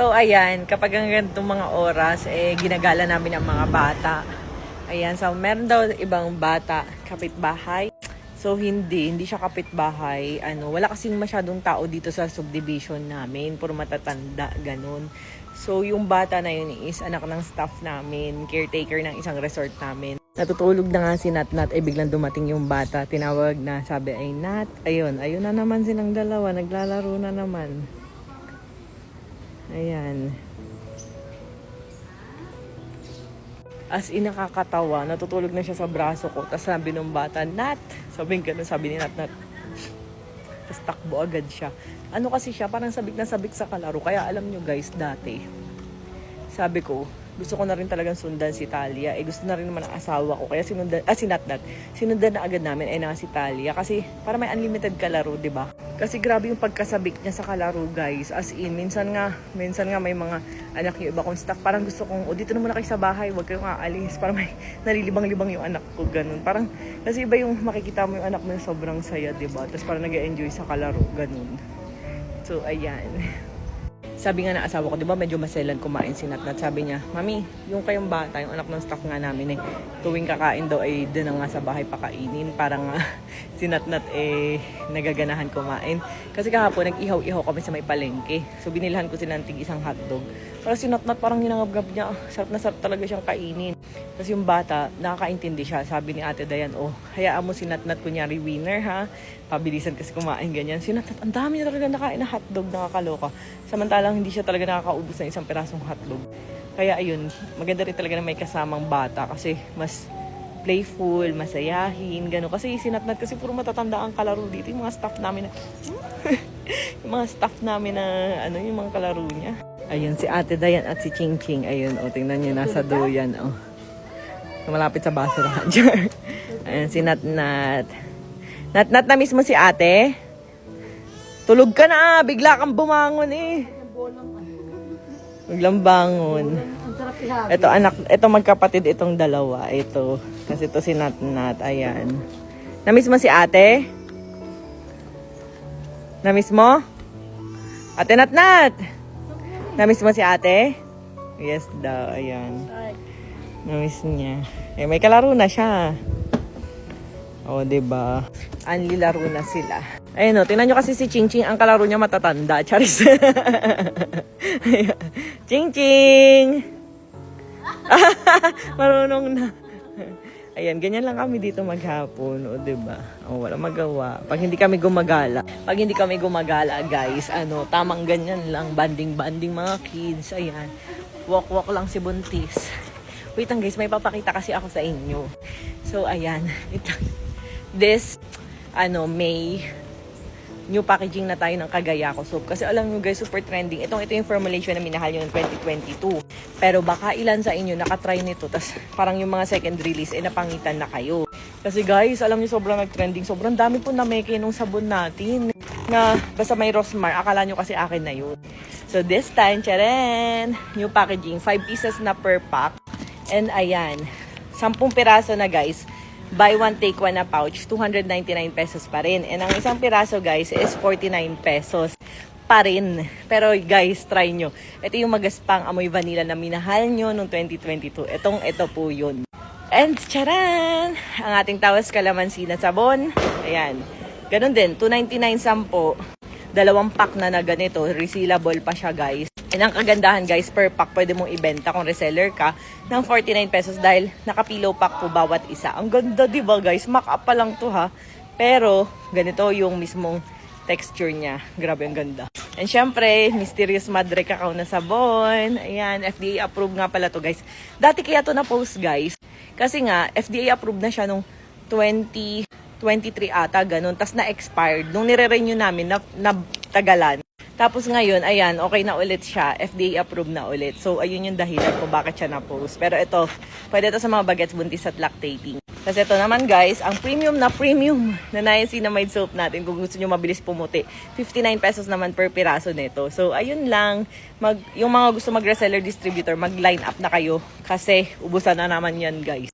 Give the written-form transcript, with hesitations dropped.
So ayan, kapag ang ganitong mga oras, ginagala namin ang mga bata. Ayan, so meron daw ibang bata, kapitbahay. So hindi siya kapitbahay. Wala kasing masyadong tao dito sa subdivision namin, puro matatanda, ganun. So yung bata na yun is anak ng staff namin, caretaker ng isang resort namin. Natutulog na nga si Nat, biglang dumating yung bata. Tinawag na, sabi ay Nat, ayun na naman silang dalawa, naglalaro na naman. Ayan. As in, nakakatawa. Natutulog na siya sa braso ko. Tapos sabi ng bata, Nat! Sabi ni Nat. Tapos takbo agad siya. Ano kasi siya, parang sabik na sabik sa kalaro. Kaya alam nyo guys, dati, sabi ko, gusto ko na rin talagang sundan si Talia. Gusto na rin naman ang asawa ko. Kaya si Nat. Sinundan na agad namin na si Talia. Kasi para may unlimited kalaro, di ba? Kasi grabe yung pagkasabik niya sa kalaro, guys. As in, minsan nga may mga anak yung iba kong staff. Parang gusto kong, dito na muna kayo sa bahay. Huwag kayong aalis. Parang may nalilibang-libang yung anak ko, ganun. Parang, kasi iba yung makikita mo yung anak mo yung sobrang saya, di ba? Tapos parang nag-enjoy sa kalaro, ganun. So, ayan. Sabi nga ng asawa ko, di ba medyo maselan kumain si Nat. Sabi niya, Mami, yung kayong bata, yung anak ng staff nga namin tuwing kakain daw ay doon na nga sa bahay pakainin. Parang si Nat nagaganahan kumain. Kasi kahapon nag-ihaw-ihaw kami sa may palengke. So binilhan ko sila ng isang hotdog. Pero si Nat parang hinangab-gab niya. Sarap na sarap talaga siyang kainin. Tapos yung bata, nakakaintindi siya. Sabi ni Ate Dayan, hayaan mo si Nat kunyari winner ha. Pabilisan kasi kumain ganyan. Si Nat, ang dami niya talaga nakain na hotdog, nakakaloka. Samantalang hindi siya talaga nakakaubos ng isang pirasong hotdog. Kaya ayun, maganda rin talaga na may kasamang bata kasi mas playful, masayahin, gano'n. Kasi si Nat kasi puro matatanda ang kalaro dito. Yung mga staff namin na, yung mga kalaro niya. Ayun, si Ate Dayan at si Ching Ching. Ayun, tingnan niyo, nasa duyan, malapit sa basurahan. Ayun, si Nat. Nat, na-miss mo si ate? Tulog ka na, bigla kang bumangon Biglang bangon. Ito magkapatid itong dalawa. Ito, kasi ito si Nat, ayan. Na-miss mo si ate? Na-miss mo? Ate Nat! Na-miss mo si ate? Yes daw, ayan. Na-miss niya. May kalaro na siya. Diba? Anlilaro na sila. Ayun tingnan nyo kasi si Ching Ching, ang kalaro niya matatanda. Charis. Ching Ching! Marunong na. Ayan, ganyan lang kami dito maghapon. Diba? Wala magawa. Pag hindi kami gumagala, guys, tamang ganyan lang. Banding mga kids. Ayan. Walk lang si Buntis. Wait lang guys, may papakita kasi ako sa inyo. So, ayan. This, May, new packaging na tayo ng Kagayako soap. Kasi alam nyo guys, super trending. Ito yung formulation na minahal nyo ng 2022. Pero baka ilan sa inyo nakatry nito. Tas parang yung mga second release, napangitan na kayo. Kasi guys, alam nyo sobrang nag-trending. Sobrang dami po na meke nung sabon natin. Na basta may Rosmar, akala nyo kasi akin na yun. So this time, charan! New packaging, 5 pieces na per pack. And ayan, 10 piraso na guys. Buy one, take one na pouch, 299 pesos pa rin. And ang isang piraso guys is 49 pesos pa rin. Pero guys, try nyo. Ito yung magaspang amoy vanilla na minahal nyo noong 2022. Ito po yun. And charan! Ang ating tawas kalamansi na sabon. Ayan. Ganun din, 299 sampo. 2 pack na ganito. Resealable pa siya guys. And ang kagandahan guys, per pack pwede mong ibenta kung reseller ka ng 49 pesos dahil nakapilo pack po bawat isa. Ang ganda diba guys? Mock-up pa lang to ha. Pero ganito yung mismong texture niya. Grabe ang ganda. And syempre, Mysterious Madre Cacao na sabon. Ayan, FDA approved nga pala to guys. Dati kaya to na-post guys. Kasi nga, FDA approved na siya nung 2023 ata, ganun. Tapos na-expired. Nung nire-renew namin, na tagalan. Tapos ngayon, ayan, okay na ulit siya. FDA approved na ulit. So, ayun yung dahilan kung bakit siya na-post. Pero ito, pwede ito sa mga bagets buntis at lactating. Kasi ito naman guys, ang premium na niacinamide soap natin. Kung gusto nyo mabilis pumuti, 59 pesos naman per piraso nito. So, ayun lang. Yung mga gusto mag-reseller distributor, mag-line up na kayo. Kasi, ubusan na naman yan guys.